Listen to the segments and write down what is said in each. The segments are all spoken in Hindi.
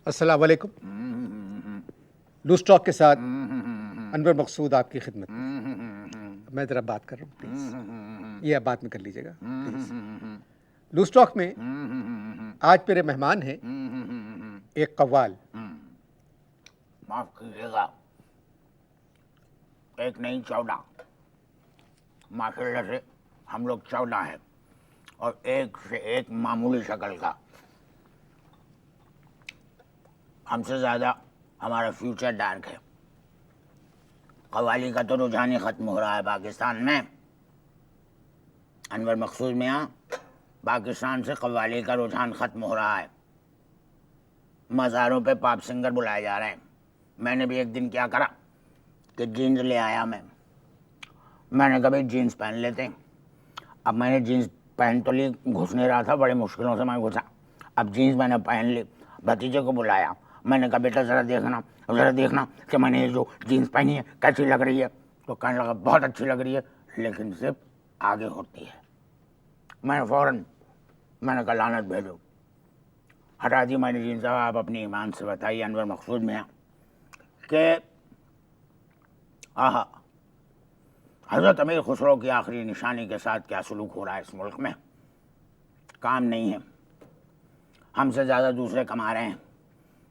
अस्सलाम वालेकुम। लूज टॉक के साथ अनवर मकसूद आपकी खिदमत में। मैं ज़रा बात कर रहा हूँ प्लीज़, ये आप बात में कर लीजिएगा प्लीज़। लूज टॉक में आज मेरे मेहमान हैं एक कव्वाल। माफ कीजिएगा, एक नहीं 14 माशाल्लाह से हम लोग 14 हैं और एक से एक मामूली शक्ल का। हमसे ज़्यादा हमारा फ्यूचर डार्क है। कव्वाली का तो रुझान ही ख़त्म हो रहा है पाकिस्तान में। अनवर मकसूद मियाँ, पाकिस्तान से कव्वाली का रुझान ख़त्म हो रहा है। मज़ारों पे पॉप सिंगर बुलाए जा रहे हैं। मैंने भी एक दिन क्या करा कि जीन्स ले आया मैंने कभी जीन्स पहन लेते हैं। अब मैंने जीन्स पहन तो ली, घुस नहीं रहा था, बड़ी मुश्किलों से मैं घुसा। अब जीन्स मैंने पहन ली, भतीजे को बुलाया। मैंने कहा बेटा ज़रा देखना कि मैंने ये जो जीन्स पहनी है कैसी लग रही है। तो कहने लगा बहुत अच्छी लग रही है, लेकिन सिर्फ आगे होती है। मैंने कहा लानत भेजो, हटा दी मैंने जीन्स। आप अपनी ईमान से बताइए अनवर मकसूद में कि आहा, हज़रत अमीर खुसरो की आखिरी निशानी के साथ क्या सलूक हो रहा है इस मुल्क में। काम नहीं है, हमसे ज़्यादा दूसरे कमा रहे हैं।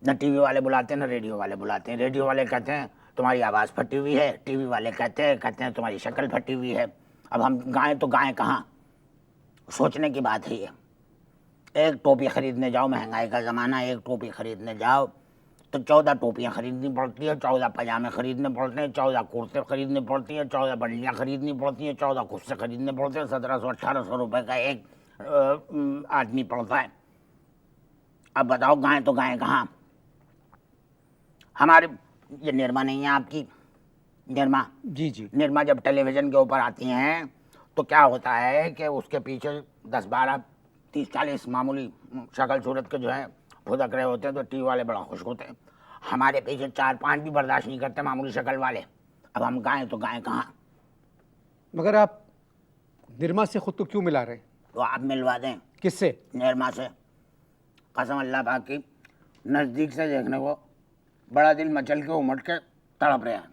न टीवी वाले बुलाते हैं न रेडियो वाले बुलाते हैं। रेडियो वाले कहते हैं तुम्हारी आवाज़ फटी हुई है, टीवी वाले कहते हैं तुम्हारी शक्ल फटी हुई है। अब हम गाएं तो गाएं कहाँ, सोचने की बात है ये। एक टोपी ख़रीदने जाओ, महंगाई का ज़माना, एक टोपी ख़रीदने जाओ तो 14 टोपियाँ ख़रीदनी पड़ती है, 14 पजामे ख़रीदने पड़ते हैं, 14 कुर्ते ख़रीदने पड़ती है, 14 बंडियाँ ख़रीदनी पड़ती हैं, 14 कुर्ते ख़रीदने पड़ते हैं। 1700-1800 रुपये का एक आदमी पड़ता है। अब बताओ गाएं तो गाएं कहाँ। हमारे ये निर्मा नहीं है आपकी, निर्मा जी निर्मा जब टेलीविज़न के ऊपर आती हैं तो क्या होता है कि उसके पीछे 10-12 30-40 मामूली शक्ल सूरत के जो है फुदक रहे होते हैं, तो टीवी वाले बड़ा खुश होते हैं। हमारे पीछे 4-5 भी बर्दाश्त नहीं करते मामूली शक्ल वाले। अब हम गाएं तो गाएं कहाँ। मगर आप निर्मा से खुद को क्यों मिला रहे हैं? तो आप मिलवा दें। किससे? निर्मा से। कसम अल्लाह पाक की, नज़दीक से देखने को बड़ा दिल मचल के उमड़ के तड़प रहे हैं।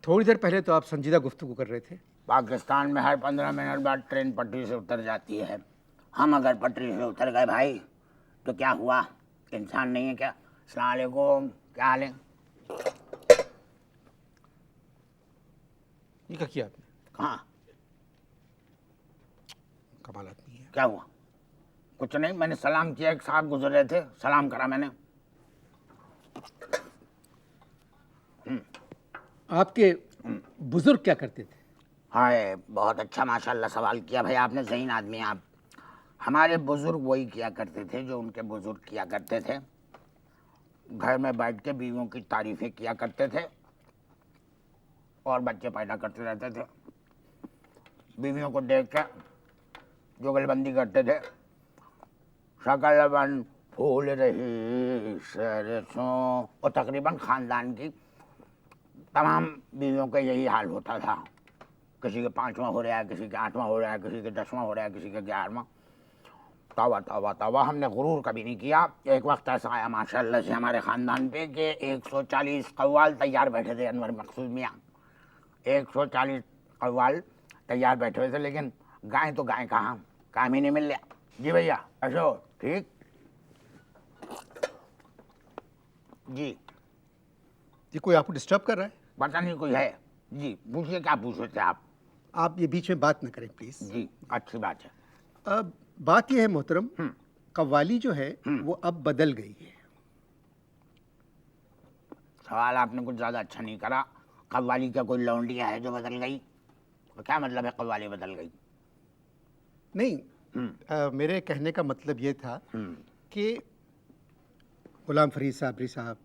थोड़ी देर पहले तो आप संजीदा गुफ्तगू कर रहे थे। पाकिस्तान में हर 15 मिनट बाद ट्रेन पटरी से उतर जाती है। हम अगर पटरी से उतर गए भाई तो क्या हुआ, इंसान नहीं है क्या? अस्सलाम वालेकुम, क्या हाल है? ये क्या किया आपने? कहाँ? कमाल आदमी है। क्या हुआ? कुछ नहीं, मैंने सलाम किया, एक साहब गुजर रहे थे, सलाम करा मैंने। आपके बुजुर्ग क्या करते थे? हाय, बहुत अच्छा माशाल्लाह सवाल किया भाई आपने, ज़हीन आदमी आप। हमारे बुज़ुर्ग वही किया करते थे जो उनके बुज़ुर्ग किया करते थे। घर में बैठ के बीवियों की तारीफ़ें किया करते थे और बच्चे पैदा करते रहते थे। बीवियों को देख के जुगलबंदी करते थे। शकल बन फूल रही सरसों, और तकरीबन ख़ानदान की तमाम बीवियों का यही हाल होता था। किसी के 5वां हो रहा है, किसी के 8वां हो रहा है, किसी के 10वां हो रहा है, किसी के 11वां। तवा तवा तवा, हमने गुरूर कभी नहीं किया। एक वक्त ऐसा आया माशाल्लाह से हमारे ख़ानदान पे कि 140 कव्वाल तैयार बैठे थे अनवर मकसूद मियाँ। 140 कव्वाल तैयार बैठे हुए थे, लेकिन गाएं तो गाएं कहाँ, काम ही नहीं मिल रहा। जी भैया, ऐसे हो? ठीक जी। ये कोई आपको डिस्टर्ब कर रहा है? पता नहीं कोई है। जी पूछिए, क्या पूछ रहे थे आप? ये बीच में बात न करें प्लीज़। जी अच्छी बात है। अब बात यह है मोहतरम, कव्वाली जो है वो अब बदल गई है। सवाल आपने कुछ ज़्यादा अच्छा नहीं करा। कव्वाली का कोई लौंडिया है जो बदल गई? तो क्या मतलब है कव्वाली बदल गई? नहीं, मेरे कहने का मतलब ये था कि गुलाम फरीद साबरी साहब,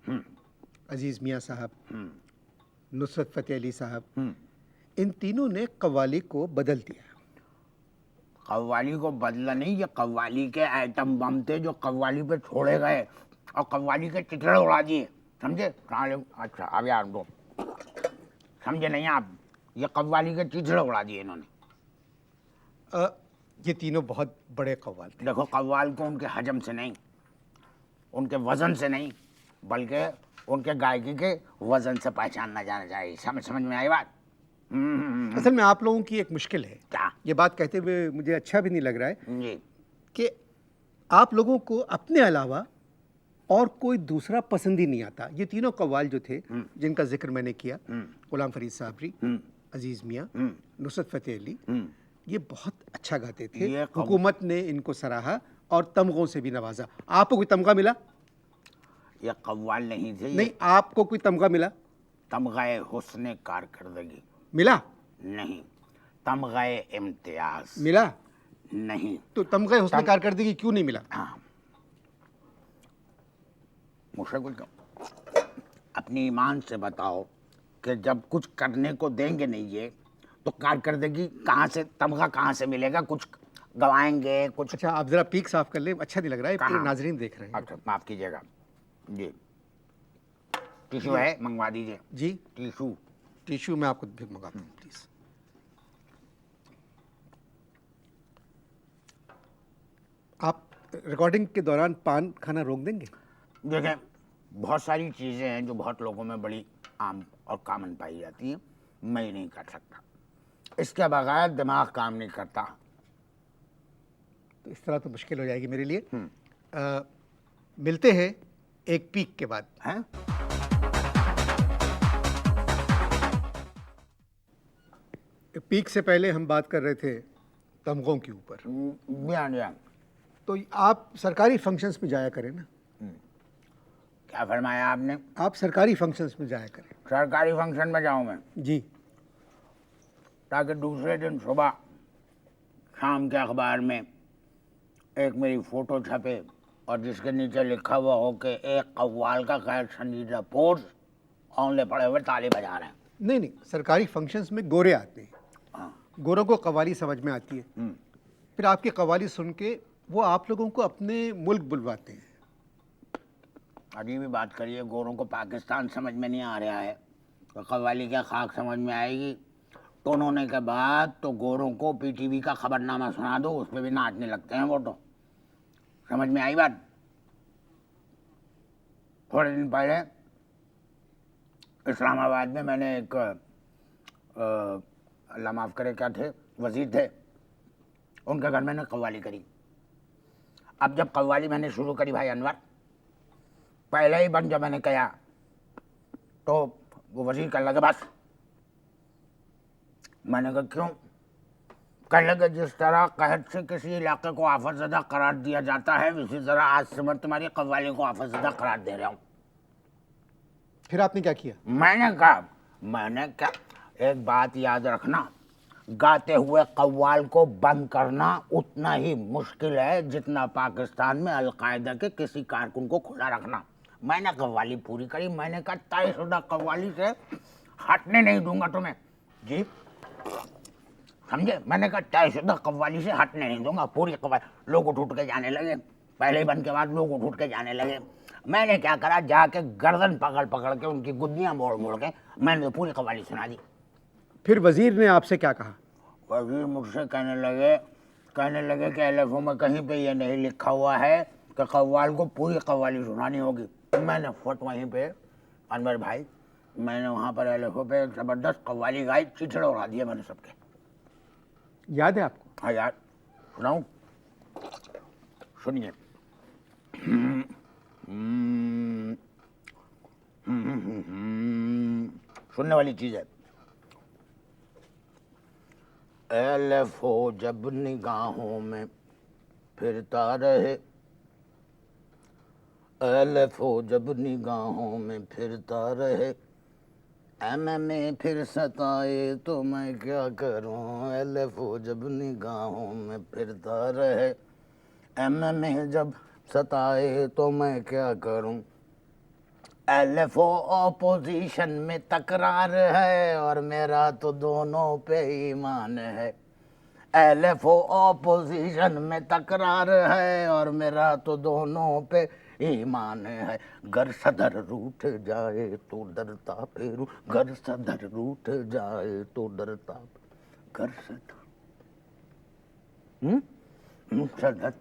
अजीज़ मियाँ साहब, नुसरत फ़तेह अली साहब, इन तीनों ने कव्वाली को बदल दिया। कव्वाली को बदला नहीं, ये कव्वाली के आइटम बम थे जो कव्वाली पे छोड़े गए और कव्वाली के चिथड़े उड़ा दिए, समझे? अच्छा अब यार दो समझे नहीं आप, ये कव्वाली के चिथड़े उड़ा दिए इन्होंने। ये तीनों बहुत बड़े कव्वाल थे। देखो, कव्वाल को उनके हजम से नहीं, उनके वजन से नहीं बल्कि उनके गायकी के वजन से पहचाना जाना चाहिए। समझ में आई बात? असल में आप लोगों की एक मुश्किल है, क्या? ये बात कहते हुए मुझे अच्छा भी नहीं लग रहा है जी। कि आप लोगों को अपने अलावा और कोई दूसरा पसंद ही नहीं आता। ये तीनों कव्वाल जो थे जिनका जिक्र मैंने किया, गुलाम फरीद साबरी, अजीज मियाँ, नुसरत फतेह अली, ये बहुत अच्छा गाते थे। हुकूमत ने इनको सराहा और तमगों से भी नवाजा। आपको कोई तमगा मिला? ये कव्वाल नहीं थे, नहीं, आपको कोई तमगा मिला? तमगाए हुस्न कारकर्दगी मिला? नहीं, तमगाए इम्तियाज मिला? नहीं। तो तमगा हुस्न कारकर्दगी क्यों नहीं मिला? हाँ, मुझे कुछ अपनी ईमान से बताओ कि जब कुछ करने को देंगे नहीं ये, तो कारकर्दगी कहाँ से, तमगा कहाँ से मिलेगा? कुछ गवाएंगे कुछ। अच्छा, आप जरा पीक साफ कर ले, अच्छा नहीं लग रहा है, पूरे नाजरीन देख रहे हैं। अच्छा, माफ कीजिएगा जी। टिश्यू है, मंगवा दीजिए जी। टिश्यू मैं आपको भी मंगाता हूँ प्लीज। आप रिकॉर्डिंग के दौरान पान खाना रोक देंगे? देखें, बहुत सारी चीज़ें हैं जो बहुत लोगों में बड़ी आम और कॉमन पाई जाती हैं, मैं ये नहीं कर सकता, इसके बगैर दिमाग काम नहीं करता। तो इस तरह तो मुश्किल हो जाएगी मेरे लिए। मिलते हैं एक पीक के बाद। हैं? पीक से पहले हम बात कर रहे थे तमगों के ऊपर। बयान तो आप सरकारी फंक्शंस में जाया करें ना। क्या फरमाया आपने? आप सरकारी फंक्शंस में जाया करें। सरकारी फंक्शन में जाऊं मैं? जी। ताकि दूसरे दिन सुबह शाम के अखबार में एक मेरी फ़ोटो छपे और जिसके नीचे लिखा हुआ हो कि एक कव्वाल का गैर संजीदा पोज औंले पड़े हुए ताली बजा रहे हैं। नहीं, सरकारी फंक्शंस में गोरे आते हैं। हाँ। गोरों को कव्वाली समझ में आती है, फिर आपकी कव्वाली सुन के वो आप लोगों को अपने मुल्क बुलवाते हैं। अजीब ही बात करिए, गोरों को पाकिस्तान समझ में नहीं आ रहा है तो कव्वाली क्या खाक समझ में आएगी? टोन होने के बाद तो गोरों को पीटीवी का खबरनामा सुना दो, उस पर भी नाचने लगते हैं वो। तो समझ में आई बात? थोड़े दिन पहले इस्लामाबाद में मैंने एक अल्लाह माफ़ करे क्या थे, वज़ीर थे, उनके घर मैंने कव्वाली करी। अब जब कव्वाली मैंने शुरू करी भाई अनवर, पहले ही बन जब मैंने कहा तो वो वज़ीर कहने लगे बस। मैंने कहा क्यों? कहने लगे जिस तरह कहत से किसी इलाके को आफतज़दा करार दिया जाता है, उसी तरह आज से मैं तुम्हारी कव्वाली को आफतज़दा करार दे रहा हूँ। फिर आपने क्या किया? मैंने क्या, एक बात याद रखना, गाते हुए कव्वाल को बंद करना उतना ही मुश्किल है जितना पाकिस्तान में अलकायदा के किसी कारकुन को खुला रखना। मैंने कव्वाली पूरी करी, मैंने कहा तयशुदा कव्वाली से हटने नहीं दूंगा तुम्हें। जी समझे? मैंने कहा तयशुदा कव्वाली से हटने नहीं दूंगा, पूरी कव्वाली। लोग उठ के जाने लगे, पहले बन के बाद लोग उठ के जाने लगे। मैंने क्या करा, जाके गर्दन पकड़ के उनकी गुद्दियाँ मोड़ के मैंने तो पूरी कव्वाली सुना दी। फिर वजीर ने आपसे क्या कहा? वजीर मुझसे कहने लगे कि अलफ़ों में कहीं पे ये नहीं लिखा हुआ है कि कव्वाल को पूरी कव्वाली सुनानी होगी। मैंने फट वहीं पे अनवर भाई, मैंने वहाँ पर अलफ़ों पे एक ज़बरदस्त कव्वाली गाई, चिचड़े उड़ा दिए मैंने सबके। याद है आपको? हाँ यार, सुनाऊँ? सुनिए। सुनने वाली चीज़ है। अलफ़ हो जब निगाहों में फिरता रहे, अलफ़ हो जब निगाहों में फिरता रहे, में फिर सताए तो मैं क्या करूं। अलफ़ हो जब निगाहों में फिरता रहे, में जब सताए तो मैं क्या करूं। अलफ़ ऑपोजिशन में तकरार है और मेरा तो दोनों पे ईमान है। अलफ़ ऑपोजिशन में तकरार है और मेरा तो दोनों पे ईमान है। घर सदर रूठ जाए तो डरता फिरूं, घर सदर रूठ जाए तो डरता, घर सदर सदर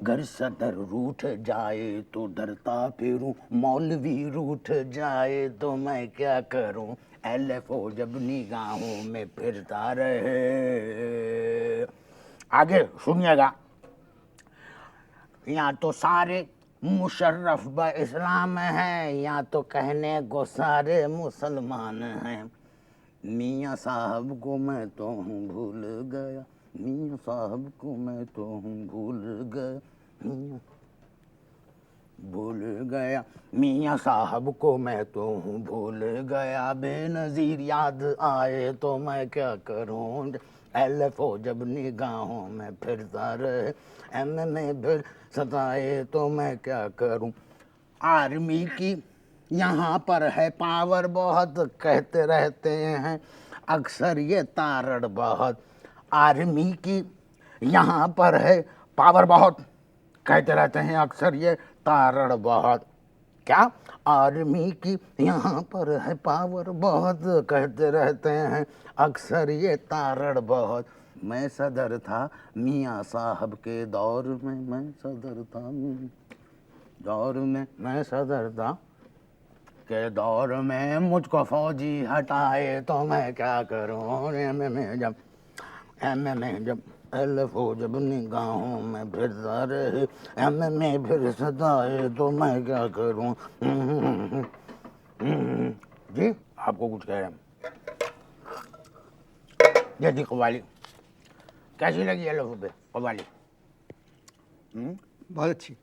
घर सदर रूठ जाए तो डरता फिरूं, मौलवी रूठ जाए तो मैं क्या करूं, LFO जब निगाहों में फिरता रहे। आगे सुनिएगा। यहाँ तो सारे मुशर्रफ ब इस्लाम हैं, यहाँ तो कहने को सारे मुसलमान हैं। मियाँ साहब को मैं तो हूँ भूल गया, मियाँ साहब को मैं तो हूँ भूल गया, भूल गया, मियाँ साहब को मैं तो हूँ भूल गया, बेनज़ीर याद आए तो मैं क्या करूँ, LFO जब निगाहों में फिरता रहे, MMA फिर सताए तो मैं क्या करूँ। आर्मी की यहाँ पर है पावर बहुत, कहते रहते हैं अक्सर ये तारड़ बहुत। आर्मी की यहाँ पर है पावर बहुत, कहते रहते हैं अक्सर ये तारड़ बहुत। क्या? आर्मी की यहाँ पर है पावर बहुत, कहते रहते हैं अक्सर ये तारड़ बहुत। मैं सदर था मियाँ साहब के दौर में, मैं सदर था दौर में, मैं सदर था के दौर में, मुझको फौजी हटाए तो मैं क्या करूँ, MMA जब LFO जब निगाहों में फिरता रहे, MMA फिर सताए तो मैं क्या करूँ। जी आपको कुछ कह रहे हैं। ये थी कव्वाली, कैसी लगी LFO पे कव्वाली? बहुत अच्छी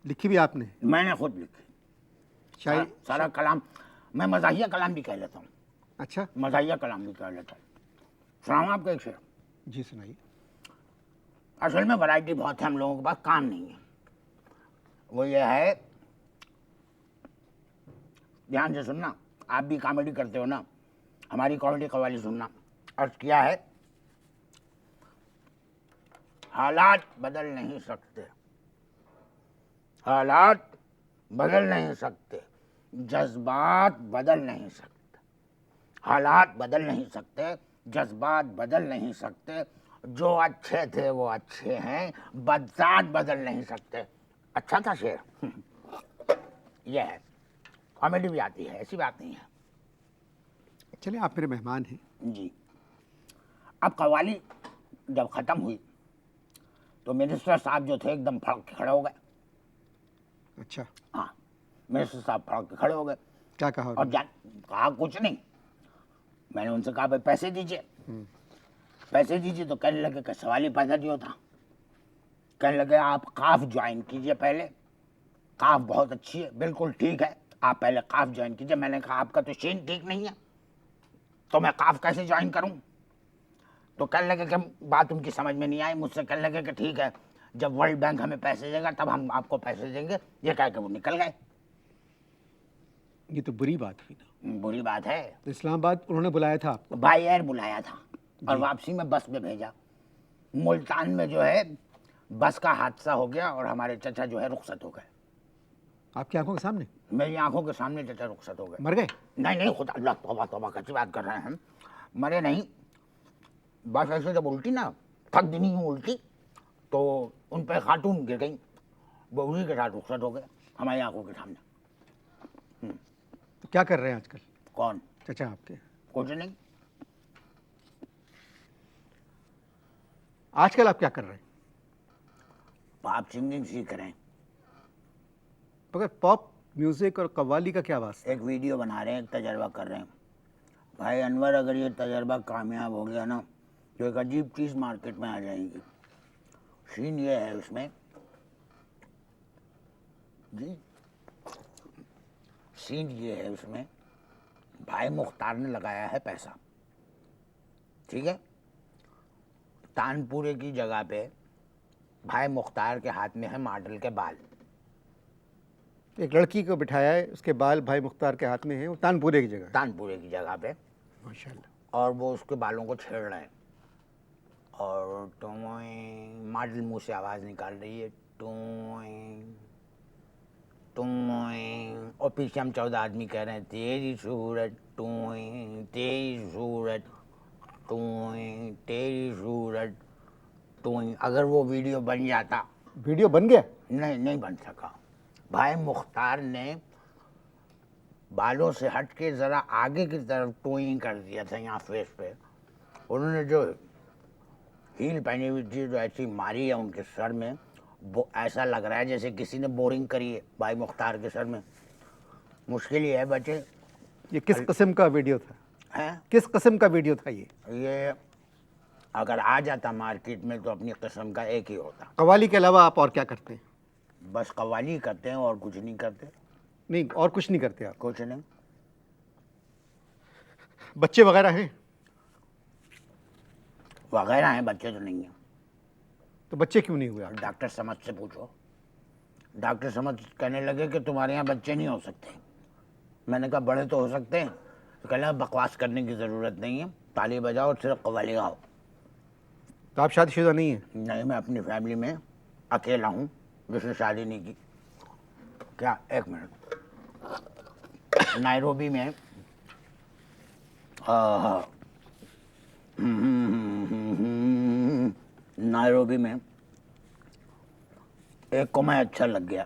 लिखी भी आपने? मैंने खुद लिखी। शायरी सारा कलाम मैं मज़ाहिया कलाम भी कह लेता हूँ। अच्छा, मज़ाहिया कलाम भी कह लेता हूँ। सुनाऊँ आपको एक शेर? जी सुनाइए। असल में वैरायटी बहुत है, हम लोगों के पास काम नहीं है। वो ये है, ध्यान से सुनना, आप भी कॉमेडी करते हो ना, हमारी कॉमेडी कव्वाली सुनना। अर्ज किया है, हालात बदल नहीं सकते, हालात बदल नहीं सकते, जज्बात बदल नहीं सकते, हालात बदल नहीं सकते, जज्बात बदल नहीं सकते, जो अच्छे थे वो अच्छे हैं, बदजात बदल नहीं सकते। अच्छा था शेर। यह है, कॉमेडी भी आती है, ऐसी बात नहीं है। चलिए, आप मेरे मेहमान हैं। जी। अब कव्वाली जब ख़त्म हुई तो मिनिस्टर साहब जो थे एकदम फड़क के खड़े हो गए। अच्छा, हाँ, मिनिस्टर साहब फड़क के खड़े हो गए। क्या कहा? और कहा कुछ नहीं, मैंने उनसे कहा भाई पैसे दीजिए, पैसे दीजिए। तो कहने लगे कि सवाल ही पैसा दियो था। कहने लगे आप काफ ज्वाइन कीजिए पहले, काफ बहुत अच्छी है, बिल्कुल ठीक है, आप पहले काफ ज्वाइन कीजिए। मैंने कहा आपका तो शीन ठीक नहीं है, तो मैं काफ कैसे ज्वाइन करूं? तो कहने लगे कि बात उनकी समझ में नहीं आई। मुझसे कहने लगे कि ठीक है, जब वर्ल्ड बैंक हमें पैसे देगा तब हम आपको पैसे देंगे। ये कह के वो निकल गए। ये तो बुरी बात हुई ना। बुरी बात है। तो इस्लामाबाद उन्होंने बुलाया था आपको? बाई एयर बुलाया था और वापसी में बस में भेजा। मुल्तान में जो है बस का हादसा हो गया और हमारे चचा जो है रुखसत हो गए। आपकी आंखों के सामने? मेरी आंखों के सामने चचा रुखसत हो गए। मर गए? नहीं नहीं, खुदा अल्लाह, तौबा तौबा, कैसी बात कर रहे हैं हम, मरे नहीं। बस ऐसे जब उल्टी ना, थक दिनी उल्टी, तो उन पर खातून गिर गई, वो उन्हीं के साथ रुखसत हो गए हमारी आंखों के सामने। तो क्या कर रहे हैं आजकल? कौन? चचा आपके? कुछ नहीं। आजकल आप क्या कर रहे हैं? आप सिंगिंग सीख रहे हैं। मगर पॉप म्यूजिक और कव्वाली का क्या वास्ता? एक वीडियो बना रहे हैं, एक तजर्बा कर रहे हैं। भाई अनवर, अगर ये तजर्बा कामयाब हो गया ना तो एक अजीब चीज़ मार्केट में आ जाएगी। सीन ये है उसमें जी, सीन ये है उसमें, भाई मुख्तार ने लगाया है पैसा, ठीक है, तानपुरे की जगह पे भाई मुख्तार के हाथ में है मॉडल के बाल। एक लड़की को बिठाया है, उसके बाल भाई मुख्तार के हाथ में हैं, वो तानपुरे की जगह। तानपुरे की जगह पे, माशाल्लाह। और वो उसके बालों को छेड़ रहे हैं और मॉडल मुंह से आवाज़ निकाल रही है, टोई टोई, और पीछे हम 14 आदमी कह रहे हैं तेरी सूरत टोई, तेरी सूरत टोई, तेरी सूरत टोई। अगर वो वीडियो बन जाता वीडियो बन गया? नहीं, नहीं बन सका। भाई मुख्तार ने बालों से हट के ज़रा आगे की तरफ टोइंग कर दिया था यहाँ फेस पे। उन्होंने जो हील पहनी हुई थी, जो ऐसी मारी है उनके सर में, वो ऐसा लग रहा है जैसे किसी ने बोरिंग करी है भाई मुख्तार के सर में। मुश्किल ही है बच्चे। ये किस किस्म का वीडियो था? हैं? किस किस्म का वीडियो था ये अगर आ जाता मार्केट में तो अपनी किस्म का एक ही होता। कव्वाली के अलावा आप और क्या करते हैं? बस कव्वाली करते हैं और कुछ नहीं करते। नहीं, और कुछ नहीं करते आप? कुछ नहीं। बच्चे वगैरह हैं? वगैरह हैं, बच्चे तो नहीं हैं। तो बच्चे क्यों नहीं हुए आप? डॉक्टर समझ से पूछो। डॉक्टर समझ कहने लगे कि तुम्हारे यहाँ बच्चे नहीं हो सकते। मैंने कहा बड़े तो हो सकते हैं। तो कहने लगा बकवास करने की ज़रूरत नहीं है, ताली बजाओ और सिर्फ कव्वाली गाओ। तो आप शादीशुदा नहीं हैं? नहीं, मैं अपनी फैमिली में अकेला हूँ जिसने शादी नहीं की। क्या? एक मिनट। नायरोबी में नायरोबी में एक को मैं अच्छा लग गया,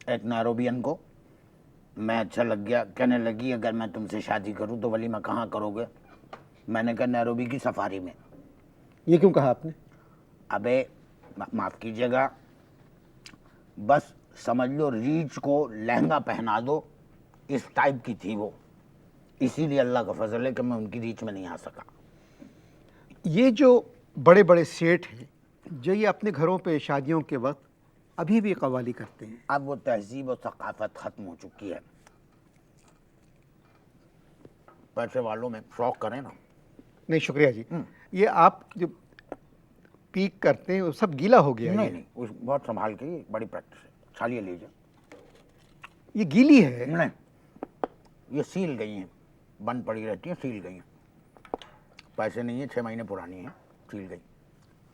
एक नायरोबियन को मैं अच्छा लग गया। कहने लगी अगर मैं तुमसे शादी करूं तो वलीमा कहाँ करोगे? मैंने कहा नायरोबी की सफारी में। ये क्यों कहा आपने? अबे माफ़ कीजिएगा, बस समझ लो रीच को लहंगा पहना दो, इस टाइप की थी वो। इसीलिए अल्लाह का फजल है कि मैं उनकी रीच में नहीं आ सका। ये जो बड़े बड़े सेठ हैं जो ये अपने घरों पे शादियों के वक्त अभी भी कव्वाली करते हैं, अब वो तहजीब और सकाफत ख़त्म हो चुकी है। पैसे वालों में शौक करें ना। नहीं शुक्रिया जी, ये आप जो पीक करते हैं वो सब गीला हो गया है। नहीं नहीं, उस बहुत संभाल के, ये बड़ी प्रैक्टिस है। छालिए लीजिए। ये गीली है। नहीं, ये सील गई हैं, बंद पड़ी रहती हैं, सील गई हैं। पैसे नहीं है, 6 महीने पुरानी है, सील गई।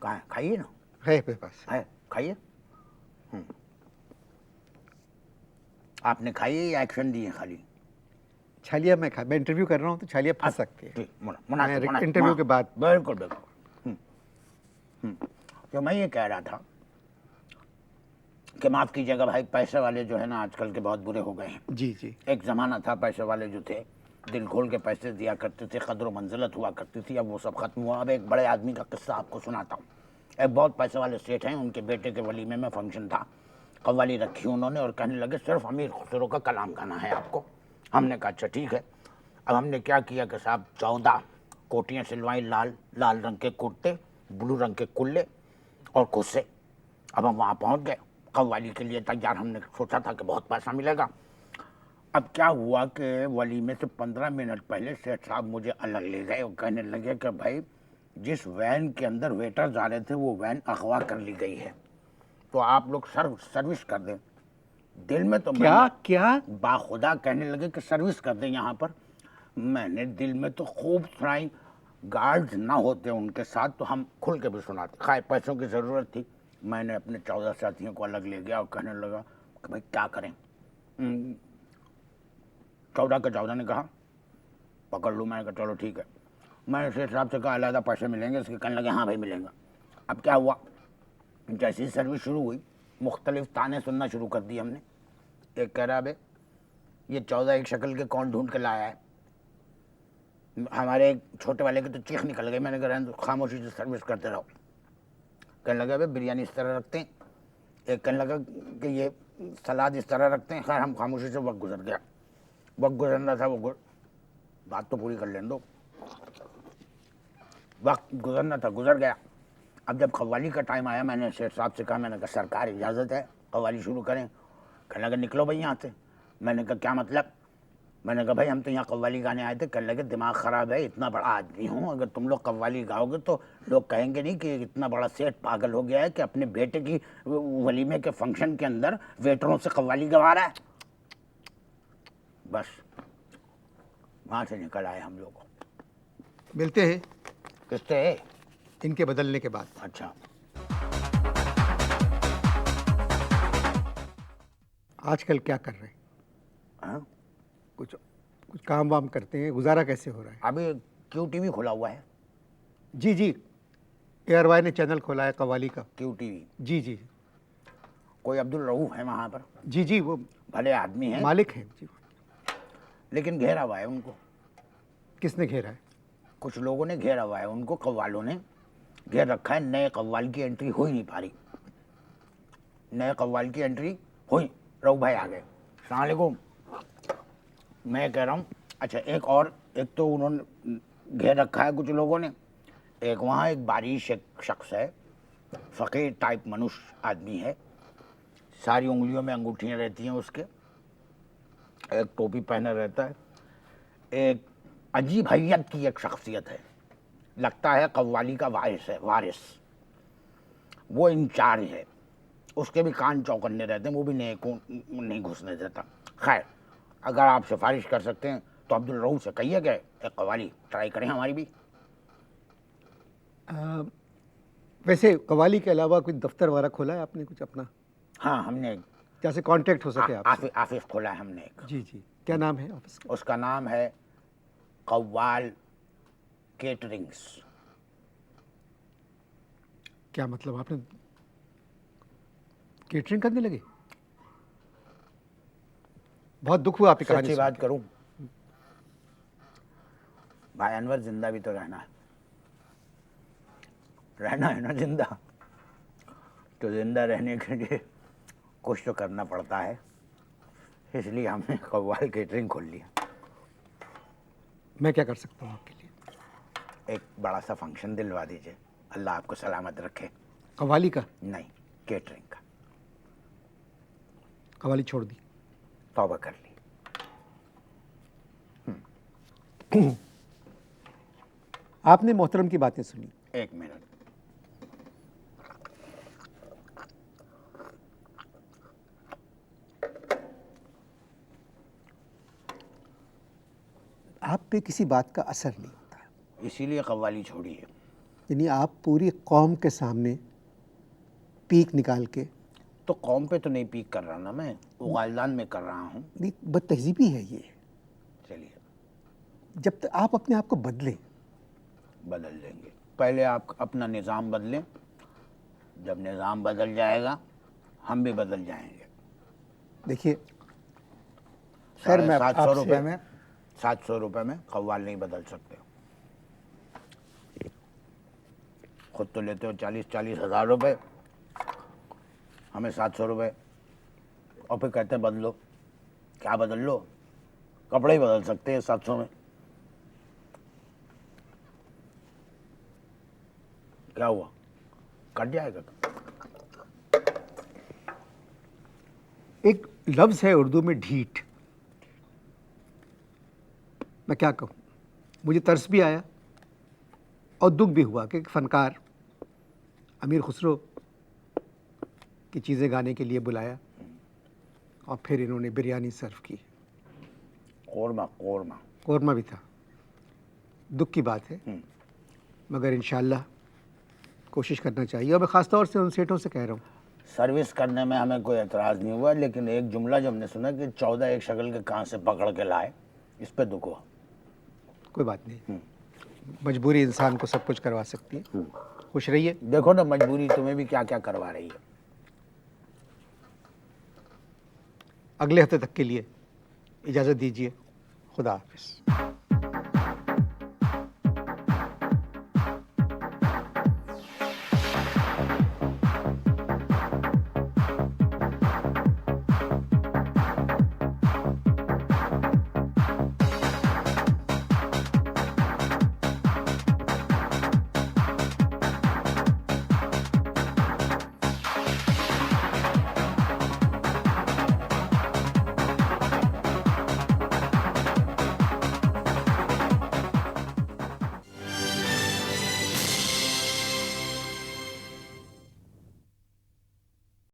कहाँ है? खाइए ना। है मेरे पास। है, खाइए। आपने खाई है या एक्शन दिए खाली? छालिया मैं इंटरव्यू कर रहा हूँ तो छालिया फंस सकती है। ठीक, मैं इंटरव्यू के बाद। बिल्कुल बिल्कुल। तो मैं ये कह रहा था कि माफ़ कीजिएगा भाई, पैसे वाले जो है ना आजकल के बहुत बुरे हो गए हैं। जी जी। एक ज़माना था पैसे वाले जो थे दिल खोल के पैसे दिया करते थे, कदर मंजिलत हुआ करती थी। अब वो सब खत्म हुआ। अब एक बड़े आदमी का किस्सा आपको सुनाता हूँ। एक बहुत पैसे वाले सेठ हैं, उनके बेटे के वलीमे में फंक्शन था। कव्वाली रखी उन्होंने और कहने लगे सिर्फ अमीर खुसरो का कलाम गाना है आपको। हमने कहा अच्छा ठीक है। अब हमने क्या किया कि साहब 14 कोटियाँ सिलवाई, लाल लाल रंग के कुर्ते, ब्लू रंग के कुल्ले और कुर्से। अब हम वहाँ पहुँच गए कव्वाली के लिए तैयार। हमने सोचा था कि बहुत पैसा मिलेगा। अब क्या हुआ कि वलीमे से 15 मिनट पहले सेठ साहब मुझे अलग ले गए और कहने लगे कि भाई जिस वैन के अंदर वेटर जा रहे थे वो वैन अगवा कर ली गई है, तो आप लोग सर्विस कर दें। दिल में तो क्या बाखुदा कहने लगे कि सर्विस कर दें यहाँ पर। मैंने दिल में तो खूब सुनाई। गार्ड्स ना होते उनके साथ तो हम खुल के भी सुनाते। खाए पैसों की ज़रूरत थी। मैंने अपने 14 साथियों को अलग ले गया और कहने लगा कि भाई क्या करें। 14 के 14 ने कहा पकड़ लूँ। मैंने कहा चलो ठीक है। मैंने शेख साहब से कहा अलहदा पैसे मिलेंगे इसके? कहने लगे हाँ भाई मिलेंगे। अब क्या हुआ, जैसे ही सर्विस शुरू हुई मुख्तलिफ ताने सुनना शुरू कर दिए हमने। एक कह रहा बे ये 14 एक शक्ल के कौन ढूंढ के लाया है। हमारे एक छोटे वाले की तो चीख निकल गई। मैंने कहा खामोशी से सर्विस करते रहो। कहने लगा भाई बिरयानी इस तरह रखते हैं। एक कहने लगा कि ये सलाद इस तरह रखते हैं। खैर हम खामोशी से वक्त गुजर गया। वक्त गुजरना था वो बात तो पूरी कर लेने दो। वक्त गुजरना था, गुजर गया। अब जब कव्वाली का टाइम आया मैंने शेख साहब से कहा, मैंने कहा सरकार इजाज़त है कव्वाली शुरू करें? कहने लगा निकलो भाई यहाँ से। मैंने कहा क्या मतलब? मैंने कहा भाई हम तो यहाँ कव्वाली गाने आए थे। कहने लगे दिमाग ख़राब है, इतना बड़ा आदमी हूँ, अगर तुम लोग कव्वाली गाओगे तो लोग कहेंगे नहीं कि इतना बड़ा सेठ पागल हो गया है कि अपने बेटे की वलीमे के फंक्शन के अंदर वेटरों से कव्वाली गवा रहा है। बस वहाँ से निकल आए हम लोग। मिलते हैं किससे? इनके बदलने के बाद। अच्छा, आजकल क्या कर रहे हैं? हाँ कुछ काम वाम करते हैं? गुजारा कैसे हो रहा है? अभी क्यू टीवी खुला हुआ है। जी जी, ARY ने चैनल खोला है कव्वाली का। QTV। जी जी कोई अब्दुल रऊफ है वहाँ पर, जी जी, वो भले आदमी हैं, मालिक हैं जी। लेकिन घेरा हुआ है उनको। किसने घेरा है? कुछ लोगों ने घेरा हुआ है उनको, कव्वालों ने घेर रखा है। नए कव्वाल की एंट्री हो ही नहीं पा रही, नए कव्वाल की एंट्री हुई। रऊफ भाई आ गए, अस्सलाम वालेकुम। मैं कह रहा हूँ, अच्छा एक तो उन्होंने घेर रखा है कुछ लोगों ने, एक वहाँ एक बारिश एक शख्स है, फ़कीर टाइप मनुष्य आदमी है, सारी उंगलियों में अंगूठियाँ रहती हैं उसके, एक टोपी पहने रहता है, एक अजीब हैयत की एक शख्सियत है, लगता है कव्वाली का वारिस है, वारिस। वो इंचार्ज है, उसके भी कान चौकन्ने रहते हैं, वो भी नए को नहीं घुसने देता। खैर, अगर आप सिफारिश कर सकते हैं तो अब्दुल रऊफ से कहिए कि एक कव्वाली ट्राई करें हमारी भी। वैसे कव्वाली के अलावा कोई दफ्तर वगैरह खोला है आपने कुछ अपना, हाँ, हमने जैसे कांटेक्ट हो सके आपसे? ऑफिस खोला है हमने एक। जी जी, क्या नाम है ऑफिस का? उसका नाम है कव्वाल केटरिंग्स। क्या मतलब, आपने केटरिंग करने लगे? बहुत दुख हुआ आपकी कहानी सच्ची सुन बात करूं, भाई अनवर, जिंदा भी तो रहना है ना जिंदा, तो जिंदा रहने के लिए कुछ तो करना पड़ता है, इसलिए हमने कव्वाल केटरिंग खोल लिया। के। मैं क्या कर सकता हूँ आपके लिए? एक बड़ा सा फंक्शन दिलवा दीजिए, अल्लाह आपको सलामत रखे। कव्वाली का? नहीं, केटरिंग का। कव्वाली छोड़ दी? तौबा कर ली। आपने मोहतरम की बातें सुनी, एक मिनट, आप पे किसी बात का असर नहीं होता है, इसीलिए कव्वाली छोड़ी है। यानी आप पूरी कौम के सामने पीक निकाल के, तो कौम पे तो नहीं पीक कर रहा ना मैं, उगालदान में कर रहा हूँ। नहीं, बदतहजीबी है ये। चलिए, जब तक आप अपने आप को बदलें। बदल लेंगे, पहले आप अपना निज़ाम बदलें, जब निज़ाम बदल जाएगा हम भी बदल जाएंगे। देखिए, खैर मैं 750 आपसे रुपये में 700 रुपये में कव्वाल नहीं बदल सकते। खुद तो लेते हो 40-40 हज़ार रुपये, हमें 700 रुपये, और फिर कहते हैं बदलो। क्या बदल लो, कपड़े ही बदल सकते हैं 700 में। क्या हुआ, कट जाएगा तो? एक लफ्ज़ है उर्दू में ढीठ, मैं क्या कहूँ, मुझे तरस भी आया और दुख भी हुआ कि एक फ़नकार अमीर खुसरो की चीज़ें गाने के लिए बुलाया और फिर इन्होंने बिरयानी सर्व की। कोरमा भी था। दुख की बात है, मगर इंशाअल्लाह कोशिश करना चाहिए। और मैं ख़ास तौर से उन सेठों से कह रहा हूँ, सर्विस करने में हमें कोई एतराज़ नहीं हुआ, लेकिन एक जुमला जब हमने सुना कि 14 एक शक्ल के कहाँ से पकड़ के लाए, इस पे दुख हुआ। कोई बात नहीं, मजबूरी इंसान को सब कुछ करवा सकती है। खुश रहिए। देखो ना, मजबूरी तुम्हें भी क्या क्या करवा रही है। अगले हफ्ते तक के लिए इजाज़त दीजिए। खुदा हाफिज़।